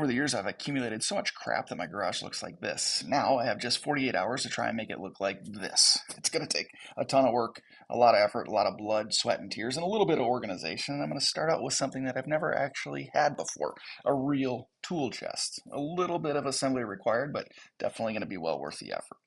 over the years, I've accumulated so much crap that my garage looks like this. Now I have just 48 hours to try and make it look like this. It's going to take a ton of work, a lot of effort, a lot of blood, sweat, and tears, and a little bit of organization. And I'm going to start out with something that I've never actually had before, a real tool chest. A little bit of assembly required, but definitely going to be well worth the effort.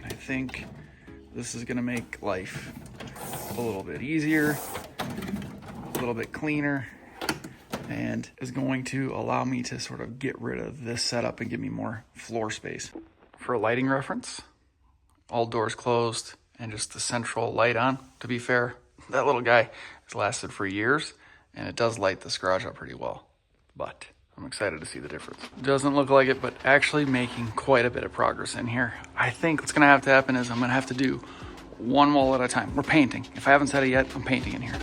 I think this is going to make life a little bit easier, a little bit cleaner, and is going to allow me to sort of get rid of this setup and give me more floor space. For a lighting reference, all doors closed and just the central light on. To be fair, that little guy has lasted for years and it does light this garage up pretty well, but I'm excited to see the difference. Doesn't look like it, but actually making quite a bit of progress in here. I think what's gonna have to happen is I'm gonna have to do one wall at a time. We're painting. If I haven't said it yet, I'm painting in here.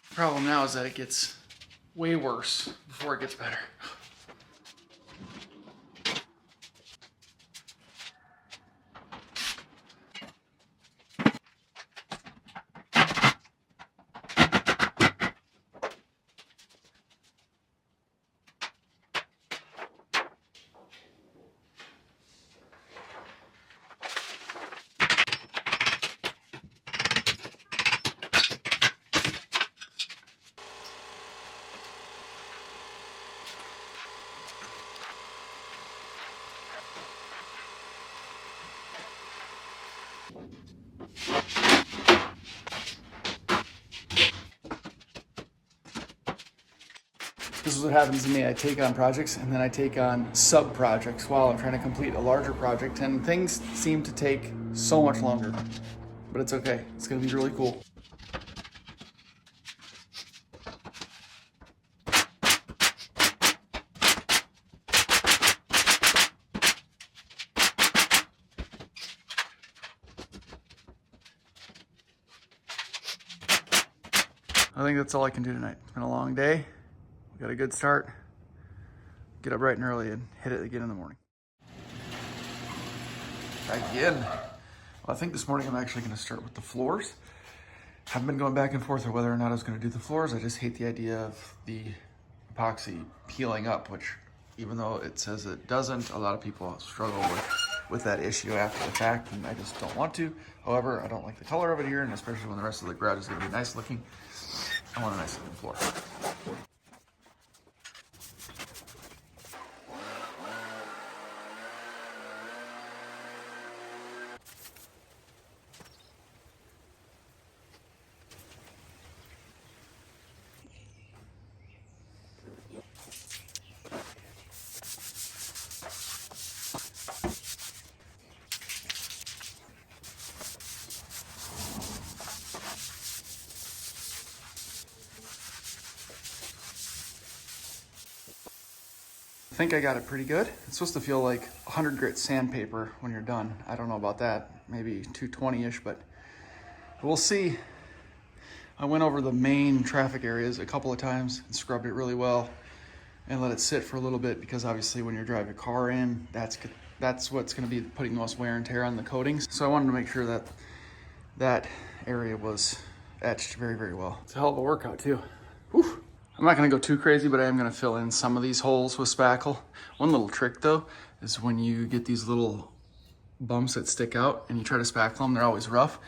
The problem now is that it gets way worse before it gets better. This is what happens to me. I take on projects and then I take on sub-projects while I'm trying to complete a larger project, and things seem to take so much longer. But it's okay. It's gonna be really cool. I think that's all I can do tonight. It's been a long day. We got a good start. Get up bright and early and hit it again in the morning. Again. Well, I think this morning I'm actually going to start with the floors. I've been going back and forth on whether or not I was going to do the floors. I just hate the idea of the epoxy peeling up, which even though it says it doesn't, a lot of people struggle with that issue after the fact, and I just don't want to. However, I don't like the color of it here, and especially when the rest of the garage is going to be nice looking. I want a nice looking floor. think I got it pretty good. It's supposed to feel like 100 grit sandpaper when you're done. I don't know about that, maybe 220-ish, but we'll see. I went over the main traffic areas a couple of times and scrubbed it really well and let it sit for a little bit, because obviously when you're driving a car in, that's what's gonna be putting the most wear and tear on the coatings. So I wanted to make sure that that area was etched very, very well. It's a hell of a workout too. Whew. I'm not gonna go too crazy, but I am gonna fill in some of these holes with spackle. One little trick though, is when you get these little bumps that stick out and you try to spackle them, they're always rough.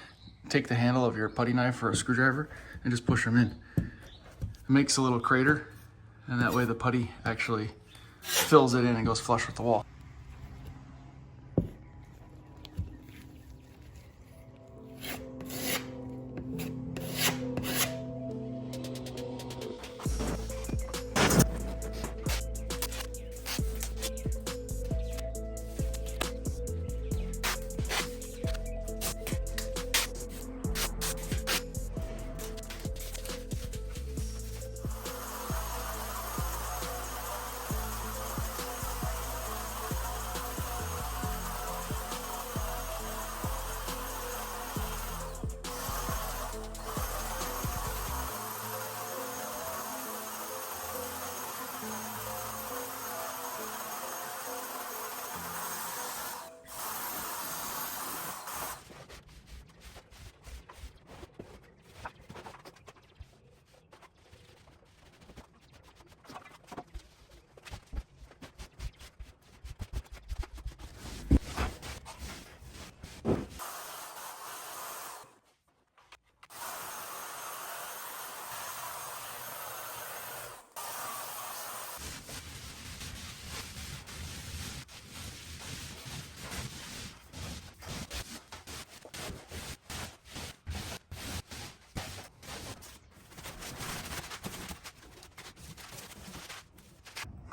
Take the handle of your putty knife or a screwdriver and just push them in. It makes a little crater, and that way the putty actually fills it in and goes flush with the wall.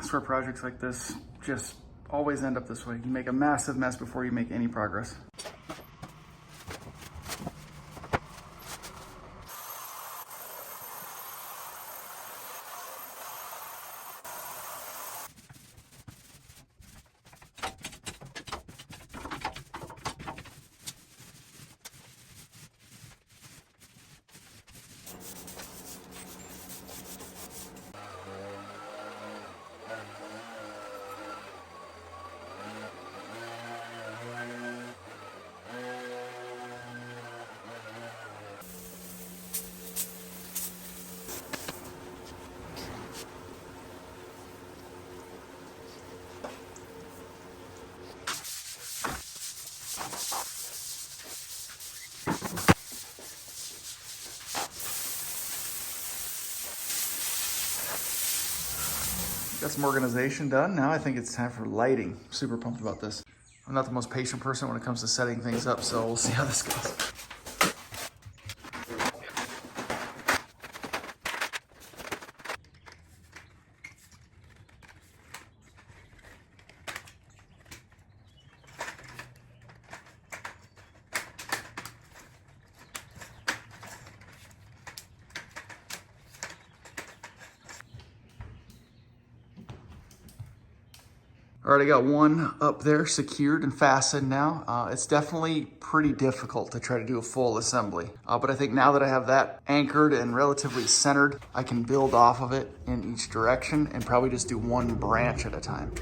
For projects like this, just always end up this way. You make a massive mess before you make any progress. Got some organization done. Now I think it's time for lighting. Super pumped about this. I'm not the most patient person when it comes to setting things up, so we'll see how this goes. Already got one up there secured and fastened now. It's definitely pretty difficult to try to do a full assembly. But I think now that I have that anchored and relatively centered, I can build off of it in each direction and probably just do one branch at a time.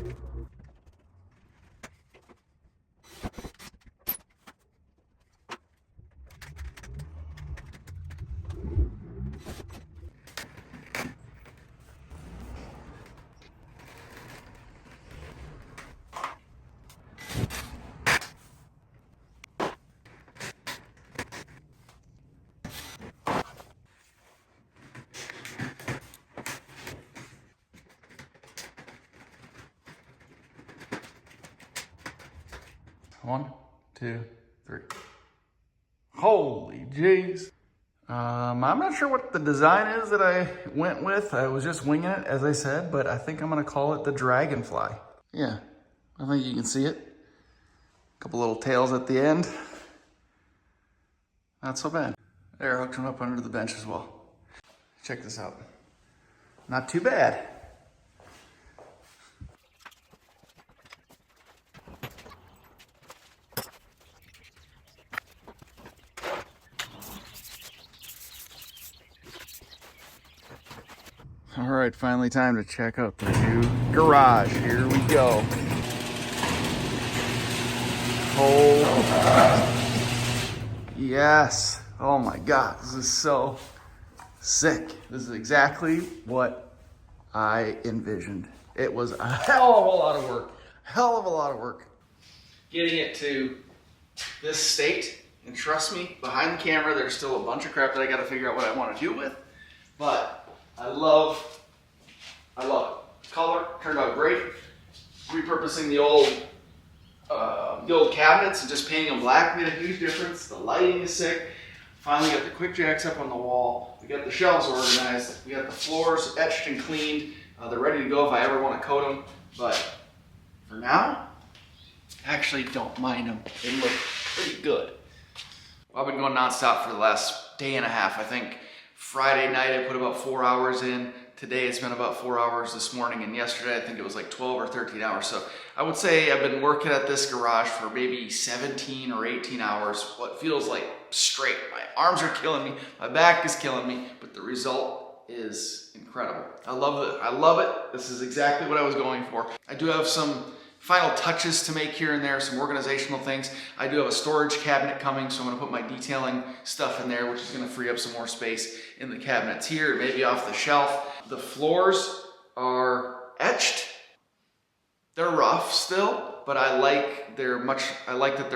One, two, three. Holy jeez. I'm not sure what the design is that I went with. I was just winging it, as I said, but I think I'm gonna call it the Dragonfly. Yeah, I think you can see it. A couple little tails at the end. Not so bad. There, I hooked one up under the bench as well. Check this out. Not too bad. All right, finally time to check out the new garage. Here we go. Oh, yes. Oh my God, this is so sick. This is exactly what I envisioned. It was a hell of a lot of work. Hell of a lot of work. Getting it to this state, and trust me, behind the camera, there's still a bunch of crap that I gotta figure out what I wanna do with, but I love it. Color turned out great. Repurposing the old cabinets and just painting them black made a huge difference. The lighting is sick. Finally got the quick jacks up on the wall. We got the shelves organized. We got the floors etched and cleaned. They're ready to go if I ever want to coat them. But for now, I actually don't mind them. They look pretty good. Well, I've been going nonstop for the last day and a half. I think Friday night I put about 4 hours in. Today it's been about 4 hours this morning, and yesterday I think it was like 12 or 13 hours. So I would say I've been working at this garage for maybe 17 or 18 hours, what feels like straight. My arms are killing me, my back is killing me, but the result is incredible. I love it. I love it. This is exactly what I was going for. I do have some final touches to make here and there, some organizational things. I do have a storage cabinet coming, so I'm gonna put my detailing stuff in there, which is gonna free up some more space in the cabinets here, maybe off the shelf. The floors are etched. They're rough still, but I like that they're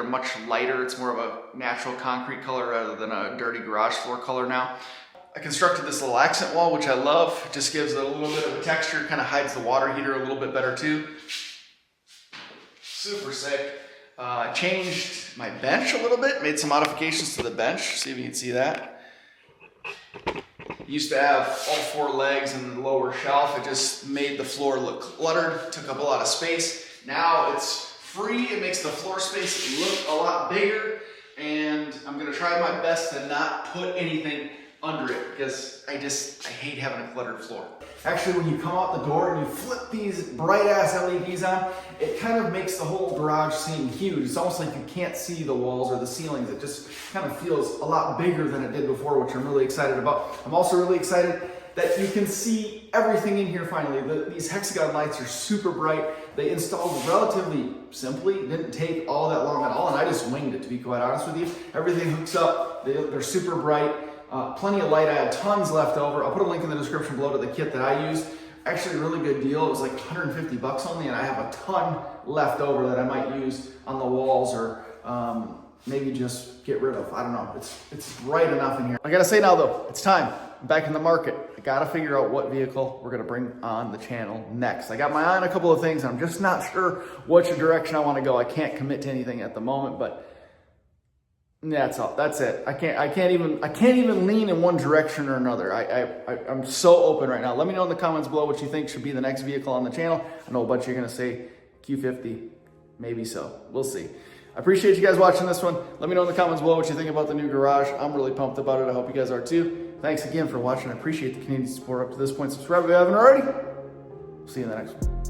much lighter. It's more of a natural concrete color rather than a dirty garage floor color now. I constructed this little accent wall, which I love. It just gives it a little bit of a texture, kind of hides the water heater a little bit better too. Super sick. Changed my bench a little bit, made some modifications to the bench. See if you can see that. Used to have all 4 legs and the lower shelf. It just made the floor look cluttered, took up a lot of space. Now it's free. It makes the floor space look a lot bigger. And I'm gonna try my best to not put anything under it because I hate having a cluttered floor. Actually, when you come out the door and you flip these bright ass LEDs on, it kind of makes the whole garage seem huge. It's almost like you can't see the walls or the ceilings. It just kind of feels a lot bigger than it did before, which I'm really excited about. I'm also really excited that you can see everything in here finally. These hexagon lights are super bright. They installed relatively simply. It didn't take all that long at all, and I just winged it, to be quite honest with you. Everything hooks up. They're super bright. Plenty of light. I had tons left over. I'll put a link in the description below to the kit that I used. Actually, a really good deal. It was like 150 bucks only, and I have a ton left over that I might use on the walls or maybe just get rid of. I don't know. It's bright enough in here. I gotta say now though, it's time. I'm back in the market. I gotta figure out what vehicle we're gonna bring on the channel next. I got my eye on a couple of things, and I'm just not sure which direction I want to go. I can't commit to anything at the moment, but that's all. That's it. I can't even lean in one direction or another. I'm so open right now. Let me know in the comments below what you think should be the next vehicle on the channel. I know a bunch of you are gonna say Q50. Maybe so. We'll see. I appreciate you guys watching this one. Let me know in the comments below what you think about the new garage. I'm really pumped about it. I hope you guys are too. Thanks again for watching. I appreciate the community support up to this point. Subscribe if you haven't already. See you in the next one.